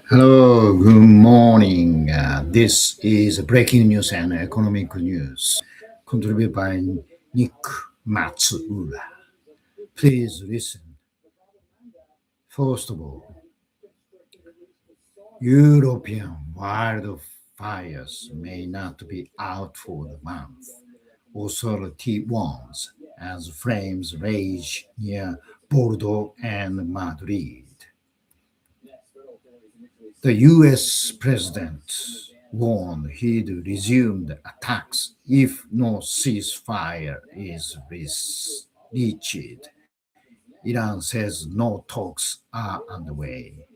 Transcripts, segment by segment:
Hello, good morning. This is breaking news and economic news, contributed by Nick Matsuura. Please listen. First of all, European wildfires may not be out for the month. Authority warns as flames rage near Bordeaux and Madrid. The US president warned he'd resume the attacks if no ceasefire is reached. Iran says no talks are underway.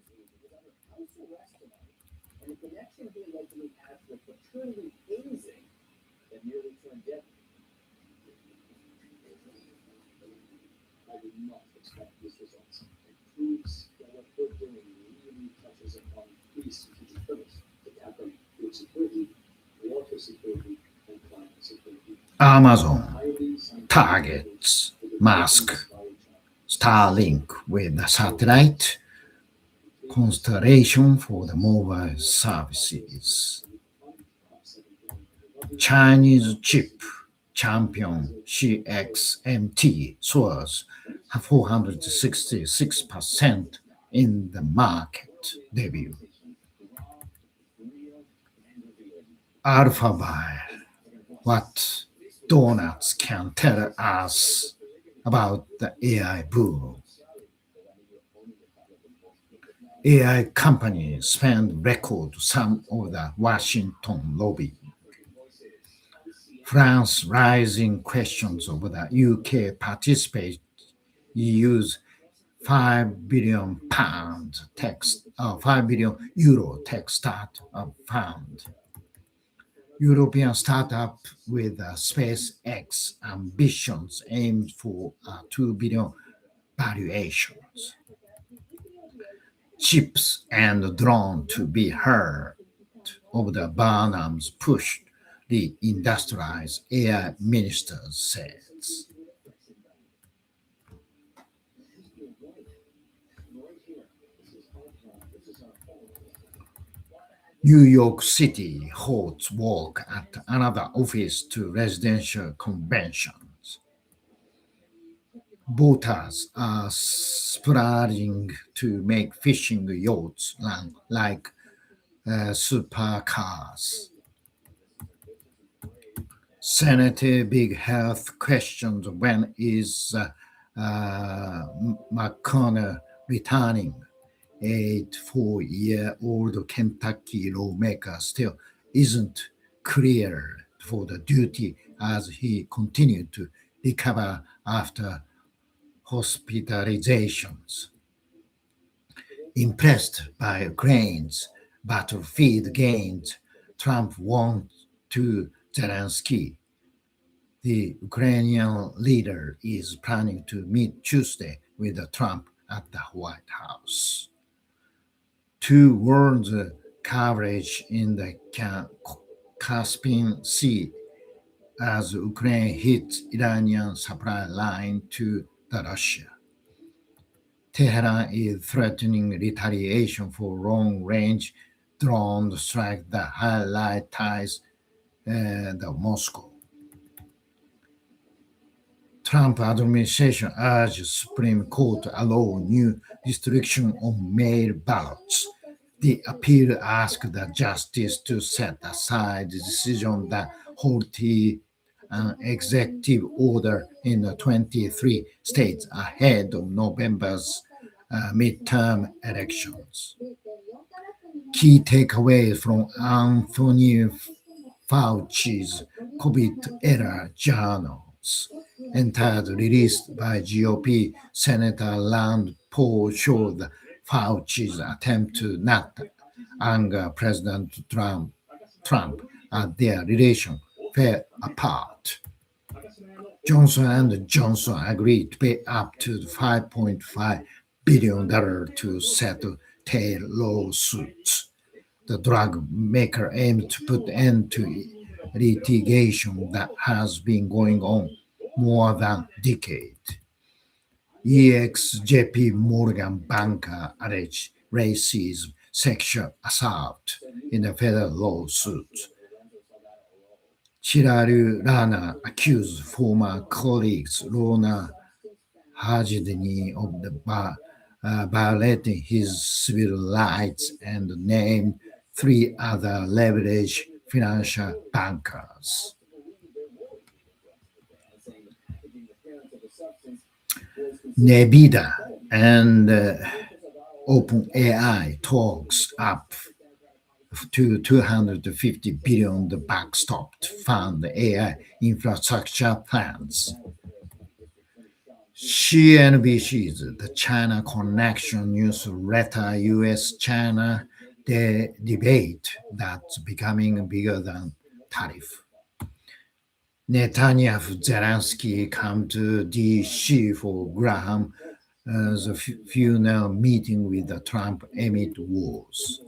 Amazon targets Musk Starlink with a satellite constellation for the mobile services. Chinese chip champion CXMT soars 466% in the market debut. Alphabet, what donuts can tell us about the AI boom. AI companies spend record sum of the Washington lobby. France rising questions over the UK participate EU's £5 billion €5 billion tech startup fund. European startup with SpaceX ambitions aimed for 2 billion valuations. Chips and drone to be heard of the Barnum's push the industrialized AI minister says. New York City holds walk at another office to residential conventions. Boaters are splurging to make fishing yachts run like supercars. Senate big health questions: when is McConnell returning? 84-year-old Kentucky lawmaker still isn't cleared for the duty as he continued to recover after hospitalizations. Impressed by Ukraine's battlefield gains, Trump warned to Zelensky. The Ukrainian leader is planning to meet Tuesday with Trump at the White House. Two worlds coverage in the Caspian Sea as Ukraine hits Iranian supply line to the Russia. Tehran is threatening retaliation for long-range drone strike that highlights the Moscow. Trump administration urged Supreme Court allow new restriction on mail ballots. The appeal asked the justice to set aside the decision that halted an executive order in the 23 states ahead of November's midterm elections. Key takeaways from Anthony Fauci's COVID era journals entered released by GOP Senator Rand Paul showed Fauci's attempt to not anger President Trump as their relation fell apart. Johnson and Johnson agreed to pay up to $5.5 billion to settle tail lawsuits. The drug maker aimed to put end to litigation that has been going on more than a decade. ex-JP Morgan banker alleged racism, sexual assault in a federal lawsuit. Chiralu Rana accused former colleagues Rona Hajidini of violating his civil rights and named three other leverage financial bankers. Nebida and OpenAI talks up to 250 billion the backstop to fund AI infrastructure plans. CNBC's The China Connection newsletter US China the debate that's becoming bigger than tariff. Netanyahu Zelensky come to DC for Graham's funeral meeting with the Trump amid wars.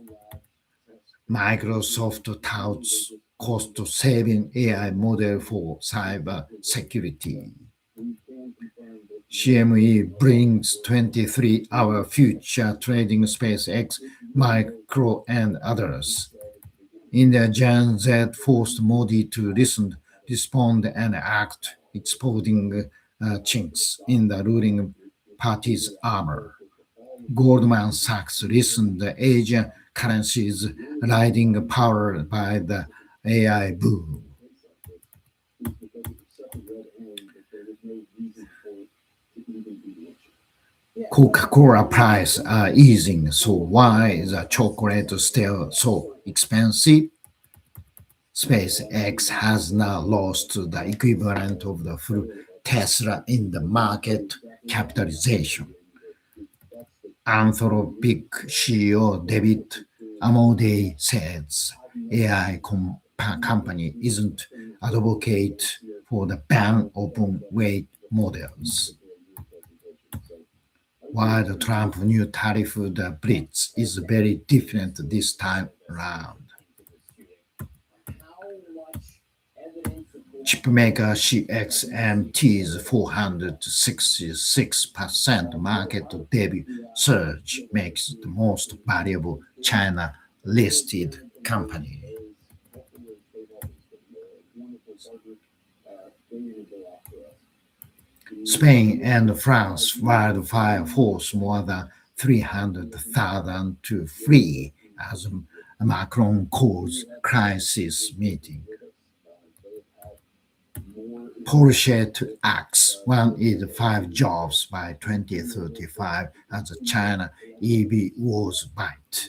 Microsoft touts cost-saving AI model for cyber security. CME brings 23-hour future trading SpaceX, Micro, and others. India Gen Z forced Modi to listen, respond, and act, exposing chinks in the ruling party's armor. Goldman Sachs listened the Asian currencies riding powered by the AI boom. Coca-Cola price are easing, so why is the chocolate still so expensive? SpaceX has now lost the equivalent of the full Tesla in the market capitalization. Anthropic CEO David Amodei says AI company isn't advocate for the ban open weight models. While the Trump new tariff the blitz is very different this time around. Chipmaker CXMT's 466% market debut surge makes it the most valuable China listed company. Spain and France wildfire force more than 300,000 to flee as Macron calls crisis meeting. Porsche to axe one in five jobs by 2035 as China EV wars bite.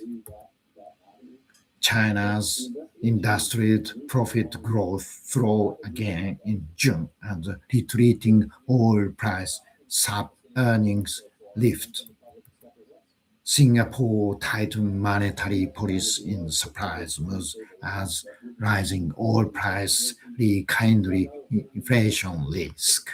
China's industrial profit growth throw again in June and retreating oil price sub earnings lift. Singapore tightened monetary policy in surprise moves as rising oil price rekindle inflation risk.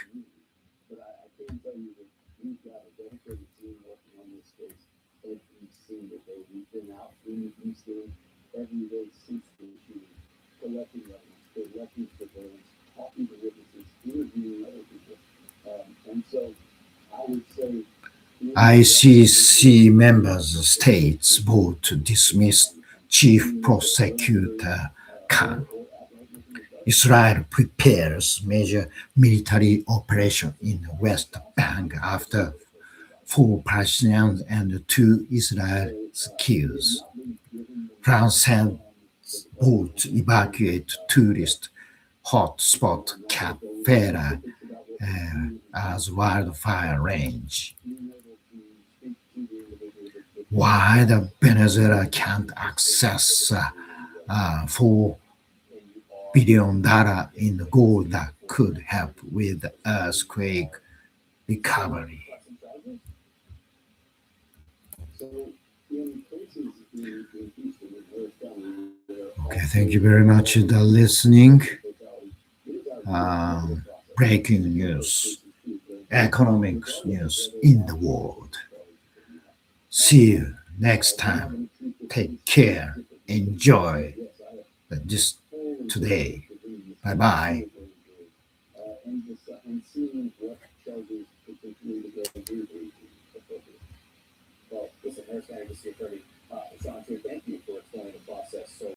ICC members states vote to dismiss Chief Prosecutor Khan. Israel prepares major military operation in the West Bank after four Palestinians and two Israelis killed. France sends boat to evacuate tourist hotspot Cap Ferrat as wildfire range. Why the Venezuela can't access $4 billion in gold that could help with earthquake recovery. Okay, thank you very much for listening. Breaking news, economics news in the world. See you next time. Take care. Enjoy this today. Bye bye.